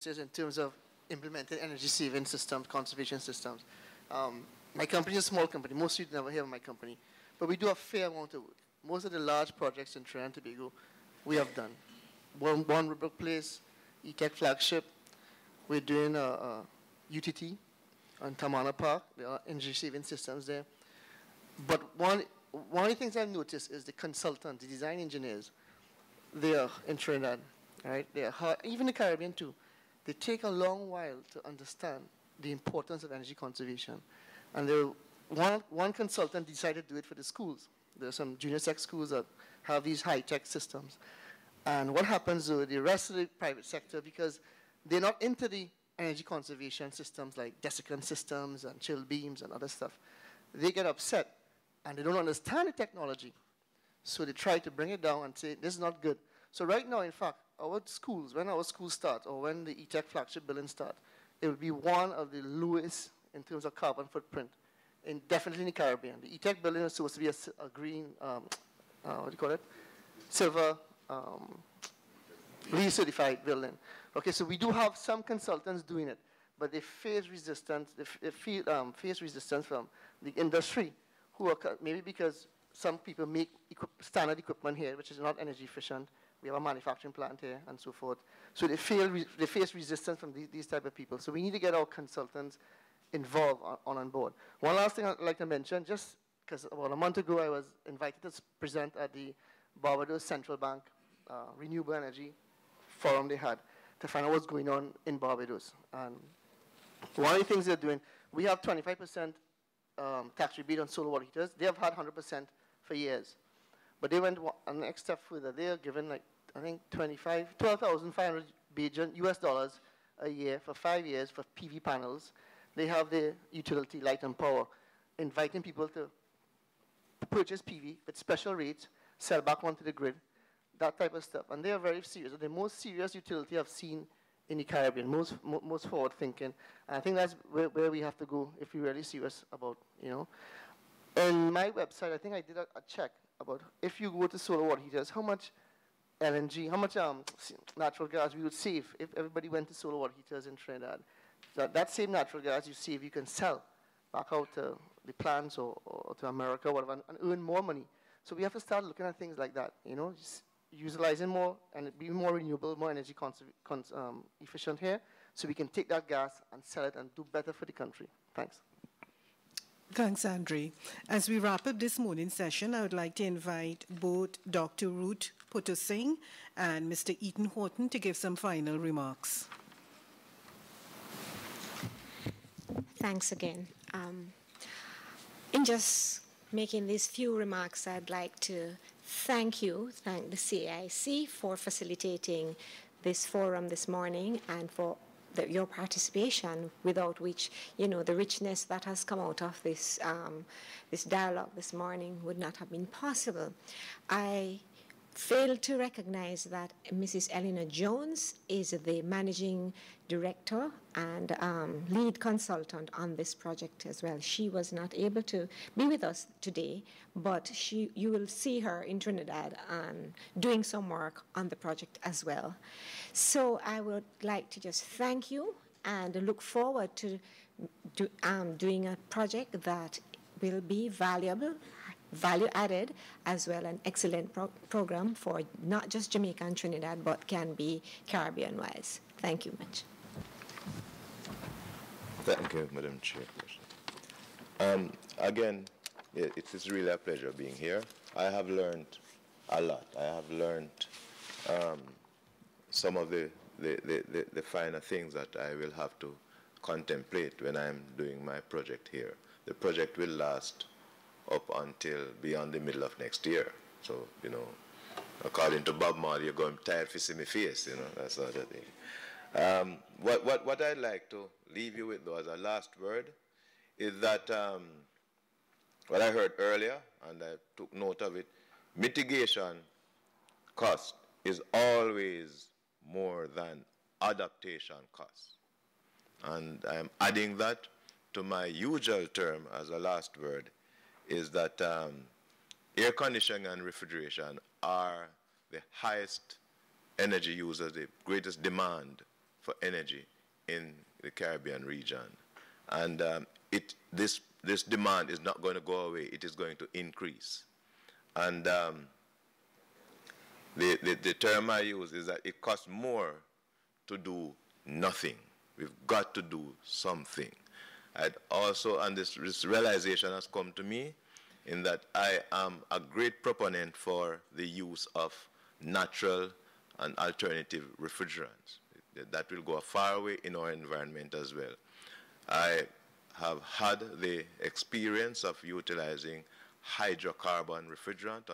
in terms of implementing energy saving systems, conservation systems. My company is a small company. Most of you never hear of my company. But we do a fair amount of work. Most of the large projects in Trinidad and Tobago, we have done. One Rubber Place, ETEC flagship. We're doing a UTT on Tamana Park. There are energy saving systems there. But one of the things I've noticed is the consultants, the design engineers, they are in Trinidad, right? They are hard, even the Caribbean too. They take a long while to understand the importance of energy conservation. And one consultant decided to do it for the schools. There are some junior sec schools that have these high-tech systems. And what happens with the rest of the private sector, because they're not into the energy conservation systems like desiccant systems and chill beams and other stuff, they get upset and they don't understand the technology. So they try to bring it down and say, this is not good. So right now, in fact, our schools, when our schools start or when the ETEC flagship building start, it will be one of the lowest in terms of carbon footprint, definitely in the Caribbean. The ETEC building is supposed to be a green, what do you call it? Silver, LEED-certified building. Okay, so we do have some consultants doing it, but they face resistance. They face resistance from the industry, who are maybe because some people make standard equipment here, which is not energy efficient. We have a manufacturing plant here and so forth. So they face resistance from these type of people. So we need to get our consultants involved on board. One last thing I'd like to mention, just because about a month ago I was invited to present at the Barbados Central Bank Renewable Energy Forum they had to find out what's going on in Barbados. And one of the things they're doing, we have 25% tax rebate on solar water heaters. They have had 100% for years. But they went a next step further. They are given, like, I think, 12,500 Bajan US dollars a year for 5 years for PV panels. They have the utility, light and power, inviting people to purchase PV with special rates, sell back onto the grid, that type of stuff. And they are very serious. The most serious utility I've seen in the Caribbean, most forward thinking. And I think that's where we have to go if we're really serious about, you know. On my website, I think I did a check about if you go to solar water heaters, how much LNG, how much natural gas we would save if everybody went to solar water heaters in Trinidad. That same natural gas you save, you can sell back out to the plants or to America or whatever and earn more money. So we have to start looking at things like that, you know, just utilizing more and be more renewable, more energy efficient here, so we can take that gas and sell it and do better for the country. Thanks. Thanks, Andre. As we wrap up this morning's session, I would like to invite both Dr. Ruth Puttersingh and Mr. Ethan Horton to give some final remarks. Thanks again. In just making these few remarks, I'd like to thank the CAIC for facilitating this forum this morning and for your participation, without which, you know, the richness that has come out of this, this dialogue this morning would not have been possible. I failed to recognize that Mrs. Eleanor Jones is the managing director and lead consultant on this project as well. She was not able to be with us today, but you will see her in Trinidad doing some work on the project as well. So I would like to just thank you and look forward to doing a project that will be valuable, value added, as well an excellent program for not just Jamaica and Trinidad, but can be Caribbean-wise. Thank you much. Thank you, Madam Chairperson. Again, it is really a pleasure being here. I have learned a lot. I have learned some of the finer things that I will have to contemplate when I'm doing my project here. The project will last up until beyond the middle of next year. So, you know, according to Bob Marley, you're going tired to see my face, you know, that sort of thing. What I'd like to leave you with, though, as a last word, is that what I heard earlier, and I took note of it, mitigation cost is always more than adaptation cost. And I'm adding that to my usual term as a last word, is that air conditioning and refrigeration are the highest energy users, the greatest demand for energy in the Caribbean region. And this demand is not going to go away. It is going to increase. And the term I use is that it costs more to do nothing. We've got to do something. I'd also, and this realization has come to me in that I am a great proponent for the use of natural and alternative refrigerants. That will go far away in our environment as well. I have had the experience of utilizing hydrocarbon refrigerant.